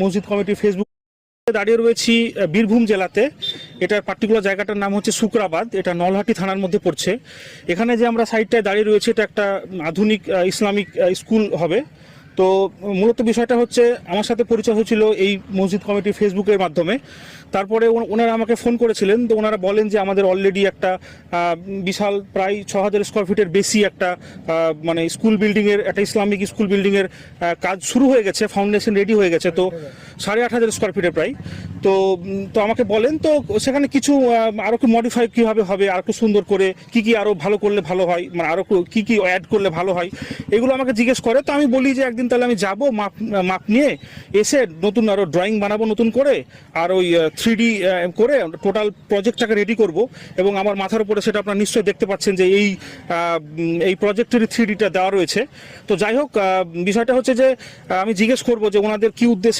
মসজিদ কমিটির ফেসবুক দাঁড়িয়ে রয়েছি বীরভূম জেলাতে। এটার পার্টিকুলার জায়গাটার নাম হচ্ছে শুক্রাবাদ, এটা নলহাটি থানার মধ্যে পড়ছে। এখানে যে আমরা সাইডটায় দাঁড়িয়ে রয়েছি এটা একটা আধুনিক ইসলামিক স্কুল হবে। তো মূলত বিষয়টা হচ্ছে আমার সাথে পরিচয় হয়েছিল এই মসজিদ কমিটির ফেসবুকের মাধ্যমে। তারপরে ওনারা আমাকে ফোন করেছিলেন, তো ওনারা বলেন যে আমাদের অলরেডি একটা বিশাল প্রায় 6000 স্কোয়ার ফিটের বেশি একটা মানে স্কুল বিল্ডিংয়ের, একটা ইসলামিক স্কুল বিল্ডিংয়ের কাজ শুরু হয়ে গেছে, ফাউন্ডেশন রেডি হয়ে গেছে। তো 8500 স্কোয়ার ফিটের প্রায়। তো তো আমাকে বলেন তো সেখানে কিছু আরও কি মডিফাই কীভাবে হবে, আর একটু সুন্দর করে কি আরও ভালো করলে ভালো হয়, মানে আরও কি অ্যাড করলে ভালো হয়, এগুলো আমাকে জিজ্ঞেস করে। তো আমি বলি যে একদিন তাহলে আমি যাব, মাপ নিয়ে এসে নতুন আরও ড্রয়িং বানাবো নতুন করে, আর ওই 3D করে টোটাল প্রজেক্টটাকে রেডি করব। এবং আমার মাথার উপরে সেটা আপনারা নিশ্চয়ই দেখতে পাচ্ছেন যে এই প্রজেক্টেরই 3Dটা দেওয়া রয়েছে। তো যাই হোক, বিষয়টা হচ্ছে যে আমি জিজ্ঞেস করব যে ওনাদের কি উদ্দেশ্যে